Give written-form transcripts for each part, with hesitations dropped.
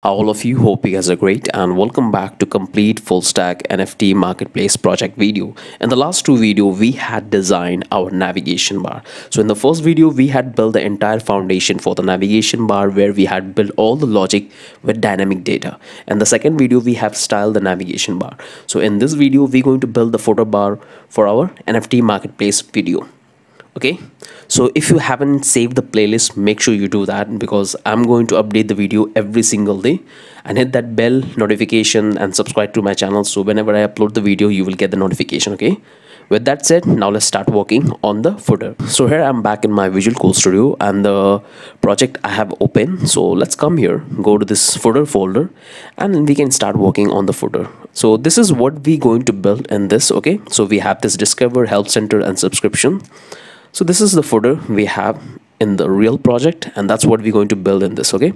all of you, hope you guys are great and welcome back to complete full stack NFT marketplace project video. In the last two video we had designed our navigation bar. So in the first video we had built the entire foundation for the navigation bar where we had built all the logic with dynamic data. And the second video we have styled the navigation bar. So in this video we're going to build the footer bar for our NFT marketplace video. Okay, so if you haven't saved the playlist, make sure you do that because I'm going to update the video every single day. And hit that bell notification and subscribe to my channel, so whenever I upload the video you will get the notification. Okay, with that said, now let's start working on the footer. So here I'm back in my Visual Code Studio and the project I have open. So let's come here, go to this footer folder, and we can start working on the footer. So this is what we're going to build in this. Okay, so we have this discover, help center, and subscription. So this is the footer we have in the real project, and that's what we're going to build in this. Okay,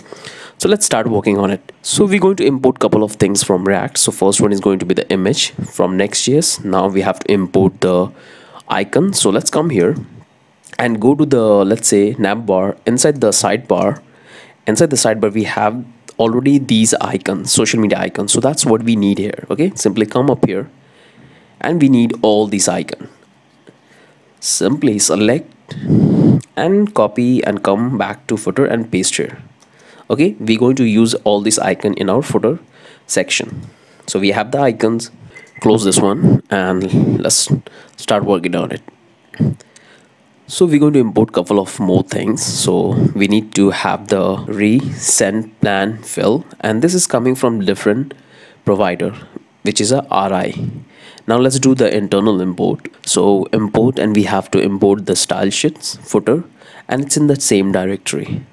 so let's start working on it. So we're going to import couple of things from React. So first one is going to be the image from Next.js. Now we have to import the icon. So let's come here and go to the, let's say, nav bar. Inside the sidebar we have already these icons, social media icons. So that's what we need here. Okay, simply come up here and we need all these icons. Simply select and copy and come back to footer and paste here. Okay, we're going to use all these icons in our footer section. So we have the icons, close this one and let's start working on it. So we're going to import couple of more things. So we need to have the resend plan fill, and this is coming from different provider, which is a RI. Now let's do the internal import. So import, and we have to import the style sheets footer, and it's in the same directory.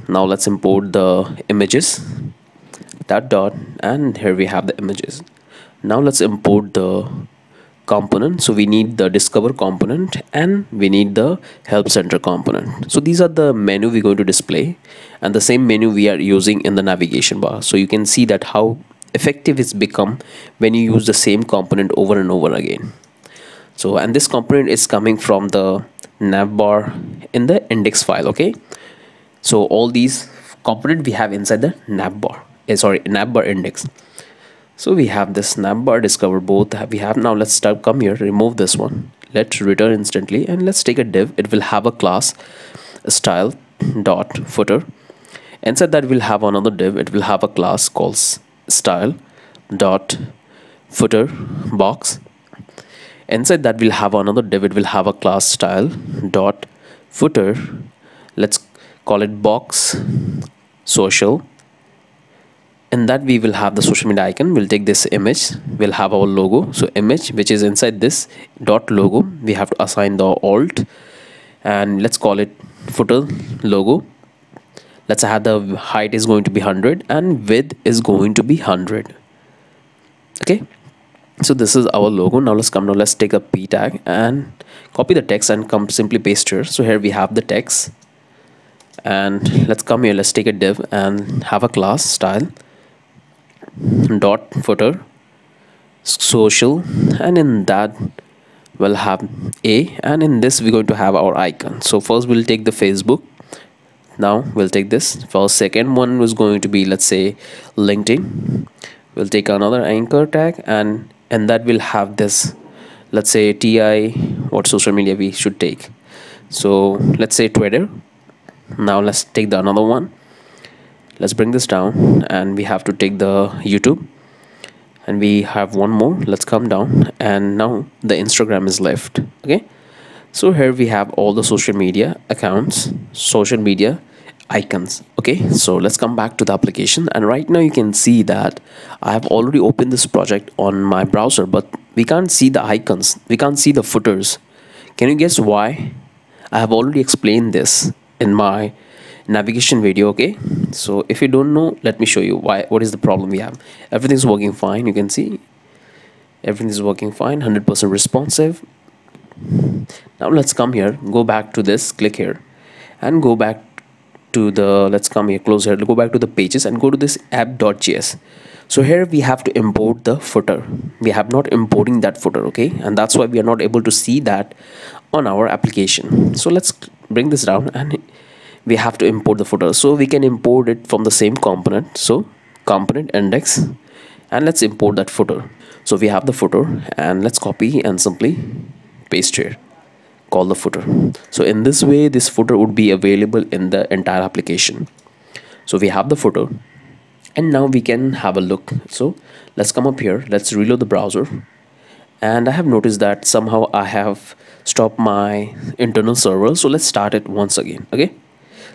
Now let's import the images, dot, and here we have the images. Now let's import the component. So we need the discover component and we need the help center component. So these are the menu we're going to display, and the same menu we are using in the navigation bar. So you can see that how effective it's become when you use the same component over and over again. So, and this component is coming from the nav bar in the index file. Okay, so all these component we have inside the nav bar, nav bar index. So we have this nav bar, discover, both we have. Now let's come here, remove this one, let's return instantly, and let's take a div. It will have a class style dot footer. Inside that we'll have another div. It will have a class called style dot footer box. Inside that we'll have another div. It will have a class style dot footer, let's call it box social. In that we will have the social media icon. We'll take this image, we'll have our logo. So image, which is inside this dot logo, we have to assign the alt, and let's call it footer logo. Let's have the height is going to be 100 and width is going to be 100. Okay, so this is our logo. Now let's come down, let's take a p tag and copy the text and come simply paste here. So here we have the text, and let's come here, let's take a div and have a class style dot footer social, and in that we'll have a, and in this we're going to have our icon. So first we'll take the Facebook. Now we'll take this. For second one was going to be, let's say, LinkedIn. We'll take another anchor tag, and that will have this, let's say, TI, what social media we should take. So let's say Twitter. Now let's take the another one. Let's bring this down, and we have to take the YouTube, and we have one more. Let's come down, and now the Instagram is left. Okay, so here we have all the social media accounts, social media icons. Okay, so let's come back to the application, and right now you can see that I have already opened this project on my browser, but we can't see the icons, we can't see the footers. Can you guess why? I have already explained this in my navigation video. Okay, so if you don't know, let me show you what is the problem we have. Everything's working fine. You can see everything is working fine, 100% responsive. Now let's come here, go back to this, click here and go back to the, let's come here, close here, go back to the pages and go to this app.js. So here we have to import the footer. We have not importing that footer. Okay, and that's why we are not able to see that on our application. So let's bring this down and we have to import the footer. So we can import it from the same component. So component index, and let's import that footer. So we have the footer, and let's copy and simply paste here, call the footer. So in this way, this footer would be available in the entire application. So we have the footer, and now we can have a look. So let's come up here, let's reload the browser, and I have noticed that somehow I have stopped my internal server. So let's start it once again. Okay,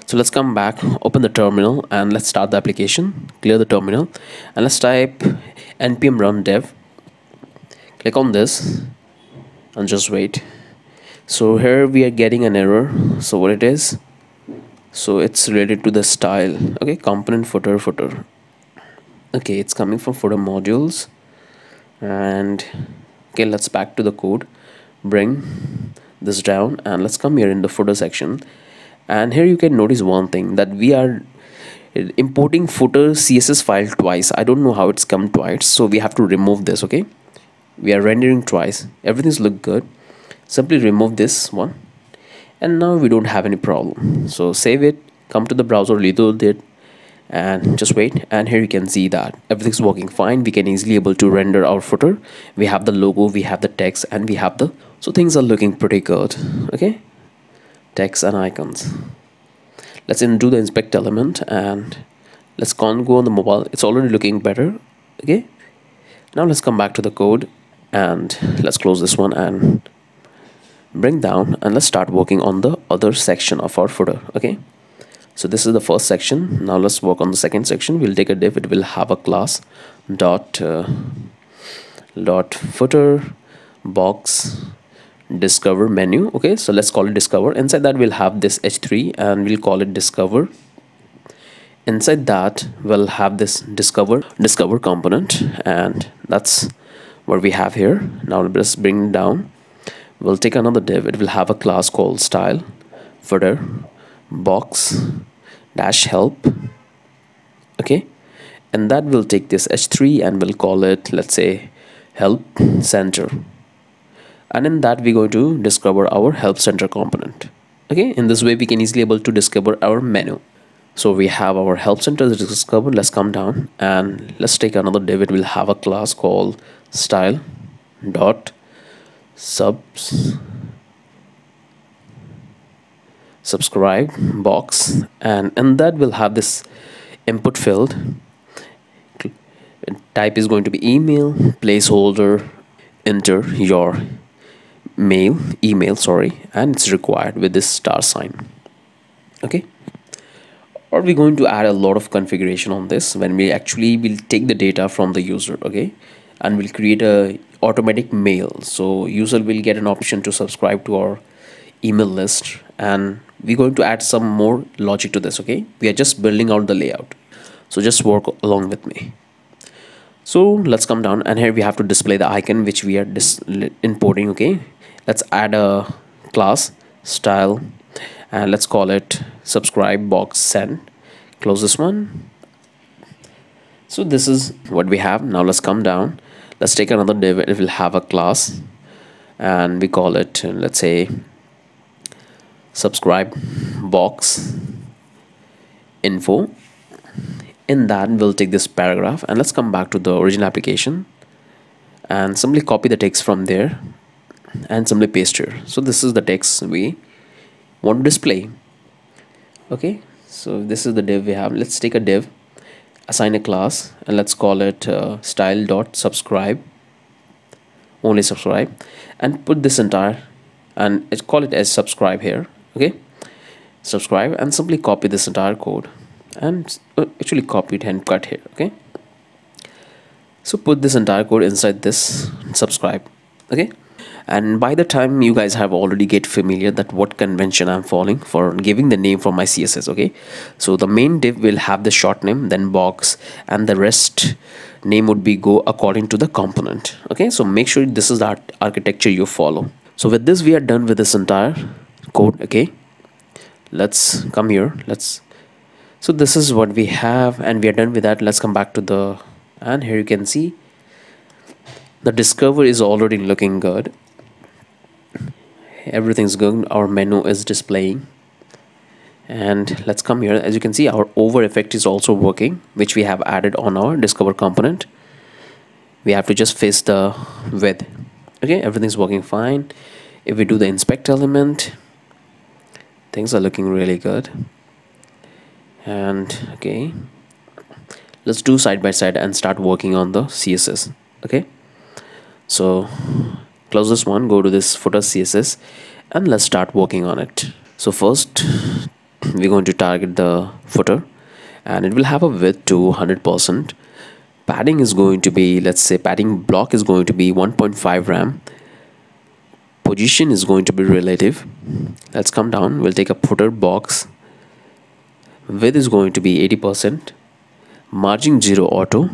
so let's come back, open the terminal, and let's start the application, clear the terminal, and let's type npm run dev. Click on this and just wait. So here we are getting an error. So what it is, so it's related to the style. Okay, component footer. Okay, it's coming from footer modules. And okay, let's back to the code, bring this down, and let's come here in the footer section. And here you can notice one thing, that we are importing footer css file twice. I don't know how it's come twice, so we have to remove this. Okay, we are rendering twice, everything's look good. Simply remove this one, and now we don't have any problem. So save it, come to the browser, reload it, and just wait. And here you can see that everything's working fine. We can easily able to render our footer. We have the logo, we have the text, and we have the, so things are looking pretty good. Okay, text and icons. Let's do the inspect element, and let's go on the mobile. It's already looking better. Okay, now let's come back to the code, and let's close this one and bring down, and let's start working on the other section of our footer. Okay, so this is the first section. Now let's work on the second section. We'll take a div, it will have a class dot footer box discover menu. Okay, so let's call it discover. Inside that we'll have this h3, and we'll call it discover. Inside that we'll have this discover component, and that's what we have here. Now let's bring it down. We'll take another div, it will have a class called style footer box dash help. Okay, and that will take this h3, and we'll call it, let's say, help center. And in that we're going to discover our help center component. Okay, in this way we can easily able to discover our menu. So we have our help center discovered. Let's come down, and let's take another div, it will have a class called style dot subscribe box, and in that we'll have this input field. Type is going to be email, placeholder, enter your email, sorry, and it's required with this star sign. Okay, or we're going to add a lot of configuration on this when we actually will take the data from the user. Okay, and we'll create a automatic mail, so user will get an option to subscribe to our email list, and we're going to add some more logic to this. Okay, we are just building out the layout, so just work along with me. So let's come down, and here we have to display the icon which we are importing. Okay, let's add a class style, and let's call it subscribe box send. Close this one. So this is what we have. Now let's come down, let's take another div, it will have a class, and we call it, let's say, subscribe box info. In that we'll take this paragraph, and let's come back to the original application and simply copy the text from there and simply paste here. So this is the text we want to display. Okay, so this is the div we have. Let's take a div, assign a class, and let's call it style dot subscribe, only subscribe, and put this entire, and call it as subscribe here. Okay, subscribe, and simply copy this entire code, and actually copy it and cut here. Okay, so put this entire code inside this subscribe. Okay, and by the time you guys have already get familiar that what convention I'm following for giving the name for my CSS. Okay, so the main div will have the short name, then box, and the rest name would be go according to the component. Okay, so make sure this is the architecture you follow. So with this we are done with this entire code. Okay, let's come here, so this is what we have, and we are done with that. Let's come back to the, and here you can see the discover is already looking good, everything's good, our menu is displaying, And let's come here. As you can see, our over effect is also working, which we have added on our discover component. We have to just fix the width. Okay, everything's working fine. If we do the inspect element, things are looking really good. And okay, let's do side by side and start working on the CSS. Okay, so close this one, go to this footer CSS, and let's start working on it. So first we're going to target the footer, and it will have a width to 100%. Padding is going to be, let's say padding block is going to be 1.5 RAM. Position is going to be relative. Let's come down, we'll take a footer box. Width is going to be 80%. Margin 0 auto.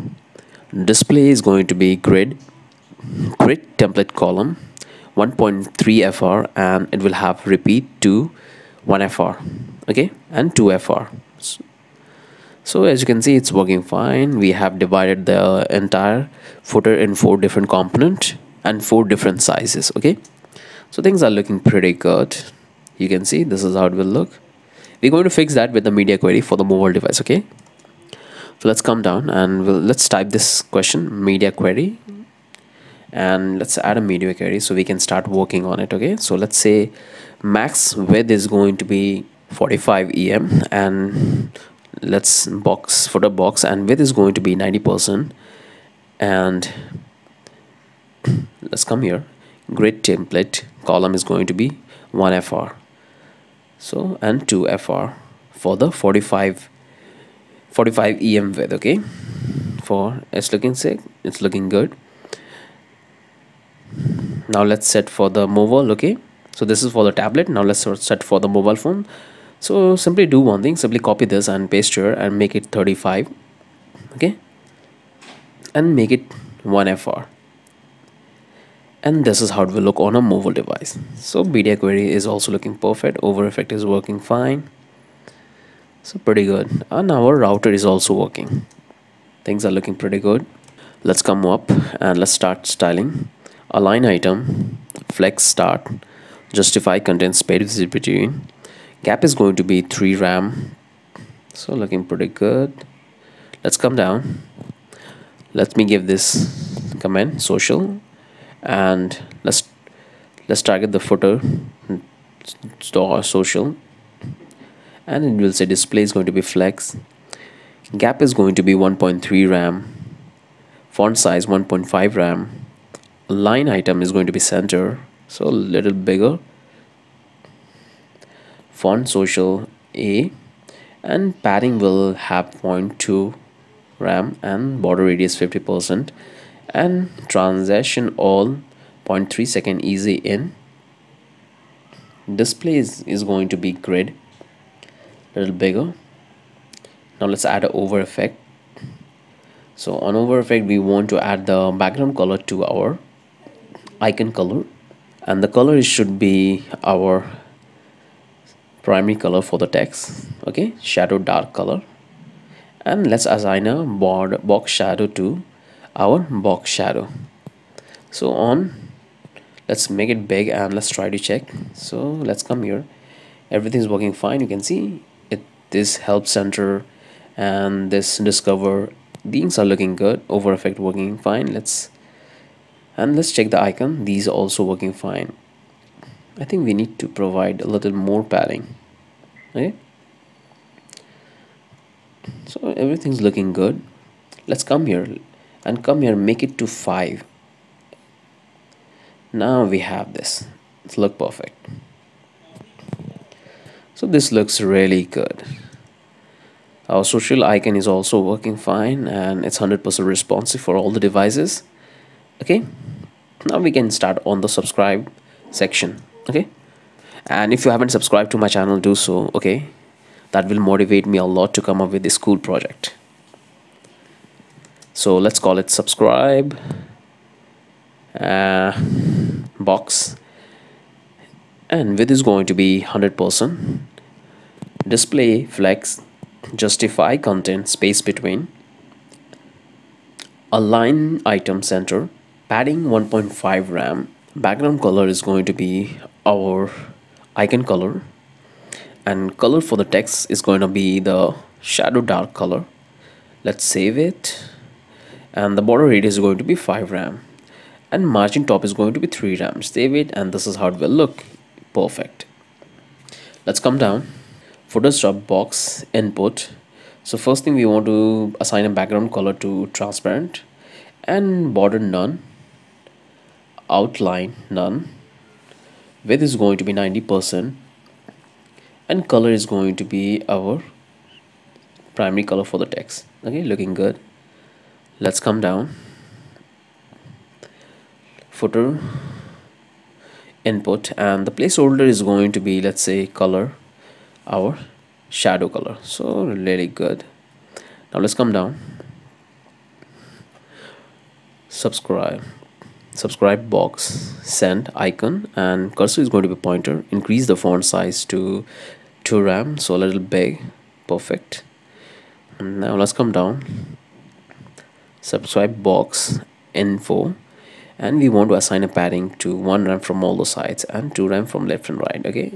Display is going to be grid template column 1.3 FR, and it will have repeat to 1 FR, okay, and 2 FR. So as you can see, it's working fine. We have divided the entire footer in 4 different components and 4 different sizes. Okay, so things are looking pretty good. You can see this is how it will look. We're going to fix that with the media query for the mobile device. Okay, so let's come down and let's type this question, media query, and let's add a media query so we can start working on it. Okay, so let's say max width is going to be 45 EM, and let's box footer box, and width is going to be 90%, and let's come here, grid template column is going to be 1 FR, so and 2 FR for the 45 EM width. Okay, for it's looking sick, it's looking good. Now let's set for the mobile. Okay, so this is for the tablet. Now let's set for the mobile phone. So simply do one thing, simply copy this and paste here and make it 35. Okay, and make it 1 FR, and this is how it will look on a mobile device. So media query is also looking perfect. Over effect is working fine, so pretty good. And our router is also working. Things are looking pretty good. Let's come up and let's start styling. Align item, flex start, justify content space between. Gap is going to be 3 RAM, so looking pretty good. Let's come down. Let me give this comment social, and let's target the footer social, and it will say display is going to be flex. Gap is going to be 1.3 RAM. Font size 1.5 RAM. Line item is going to be center, so a little bigger. Font social A, and padding will have 0.2 RAM, and border radius 50%, and transition all 0.3 second easy in. Display is going to be grid, a little bigger. Now let's add an over effect. So on over effect, we want to add the background color to our icon color, and the color should be our primary color for the text. Okay, shadow dark color, and let's assign a box shadow to our box shadow. So let's make it big and let's try to check. So let's come here, everything's working fine. You can see it, this help center and this discover, these are looking good. Over effect working fine. Let's check the icon, these are also working fine. I think we need to provide a little more padding. Okay, so everything's looking good. Let's come here make it to 5. Now we have this, it's look perfect. So this looks really good. Our social icon is also working fine, and it's 100% responsive for all the devices. Okay, now we can start on the subscribe section. Okay, and if you haven't subscribed to my channel, do so. Okay, that will motivate me a lot to come up with this cool project. So let's call it subscribe box, and width is going to be 100%. Display flex, justify content space between. Align item center, padding 1.5 RAM. Background color is going to be our icon color, and color for the text is going to be the shadow dark color. Let's save it, and the border radius is going to be 5 rem, and margin top is going to be 3 rem. Save it, and this is how it will look. Perfect. Let's come down. Photoshop box input. So first thing, we want to assign a background color to transparent, and border none, outline none, width is going to be 90%, and color is going to be our primary color for the text. Okay, looking good. Let's come down. Footer input, and the placeholder is going to be, let's say, color, our shadow color. So really good. Now let's come down. Subscribe box, send icon, and cursor is going to be pointer. Increase the font size to 2 rem, so a little big. Perfect. And now let's come down. Subscribe box info, and we want to assign a padding to 1 rem from all the sides and 2 rem from left and right. Okay,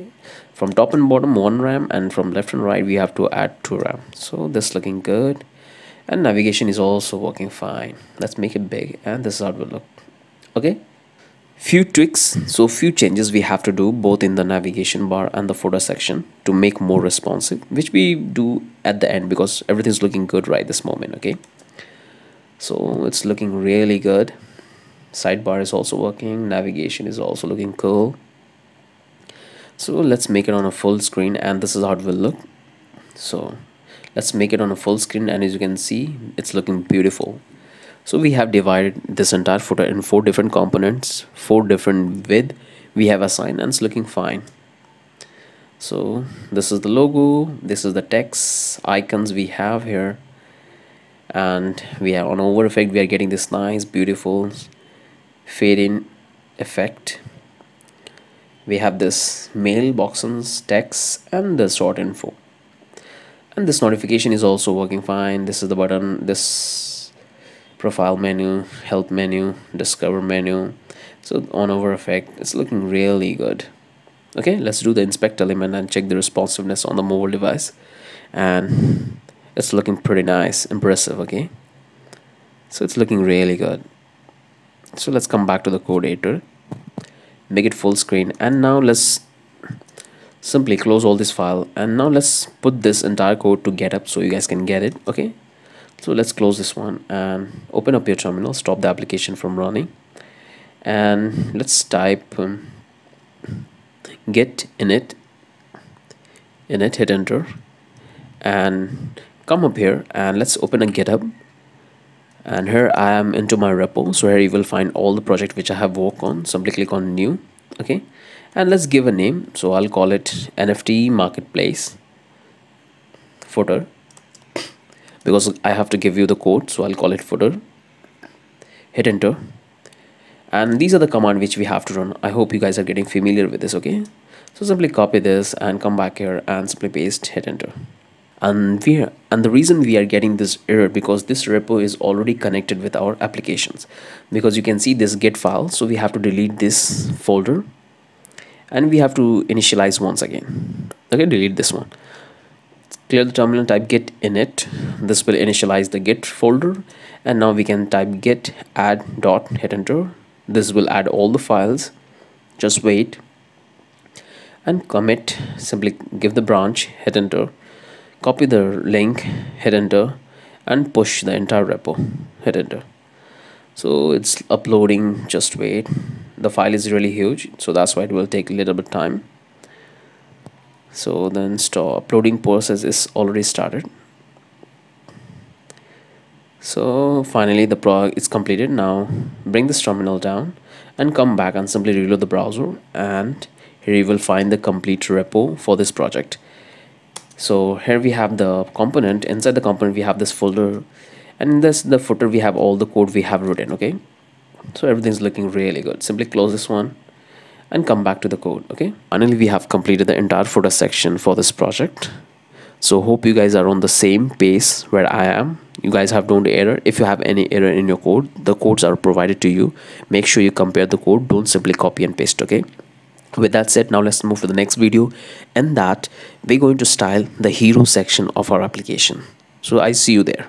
from top and bottom 1 rem, and from left and right we have to add 2 rem. So this looking good, and navigation is also working fine. Let's make it big, and this is how it will look. Okay, few tweaks, so few changes we have to do both in the navigation bar and the footer section to make more responsive, which we do at the end because everything's looking good right this moment. Okay, so it's looking really good. Sidebar is also working, navigation is also looking cool. So let's make it on a full screen, and this is how it will look. So let's make it on a full screen, and as you can see, it's looking beautiful. So we have divided this entire footer in 4 different components, 4 different width we have assigned, and it's looking fine. So this is the logo, this is the text icons we have here, and we have on over effect we are getting this nice beautiful fade in effect. We have this mailboxes, text, and the short info, and this notification is also working fine. This is the button, this profile menu, help menu, discover menu. So on over effect it's looking really good. Okay, let's do the inspect element and check the responsiveness on the mobile device, and it's looking pretty nice, impressive. Okay, so it's looking really good. So let's come back to the code editor, make it full screen, and now let's simply close all this file, and now let's put this entire code to GitHub so you guys can get it. Okay, so let's close this one and open up your terminal, stop the application from running, and let's type git init, hit enter, and come up here and let's open a GitHub. And here I am into my repo, so here you will find all the project which I have worked on. Simply click on new. Okay, and let's give a name, so I'll call it NFT marketplace footer, because I have to give you the code, so I'll call it footer. Hit enter, and these are the command which we have to run. I hope you guys are getting familiar with this. Okay, so simply copy this and come back here and simply paste, hit enter. And the reason we are getting this error because this repo is already connected with our applications, because you can see this git file, so we have to delete this folder and we have to initialize once again. Okay, delete this one, clear the terminal, type git init. This will initialize the git folder, and now we can type git add dot, hit enter. This will add all the files. Just wait and commit, simply give the branch, hit enter, copy the link, hit enter, and push the entire repo, hit enter. So it's uploading, just wait. The file is really huge, so that's why it will take a little bit time. So then stop, uploading process is already started. So finally the project is completed. Now bring this terminal down and come back and simply reload the browser, and here you will find the complete repo for this project. So here we have the component. Inside the component we have this folder, and in this the footer we have all the code we have written. Okay, so everything's looking really good. Simply close this one and come back to the code. Okay, finally we have completed the entire footer section for this project. So hope you guys are on the same pace where I am. You guys have no error. If you have any error in your code, the codes are provided to you. Make sure you compare the code, don't simply copy and paste. Okay, With that said, now let's move to the next video, and that we're going to style the hero section of our application. So I see you there.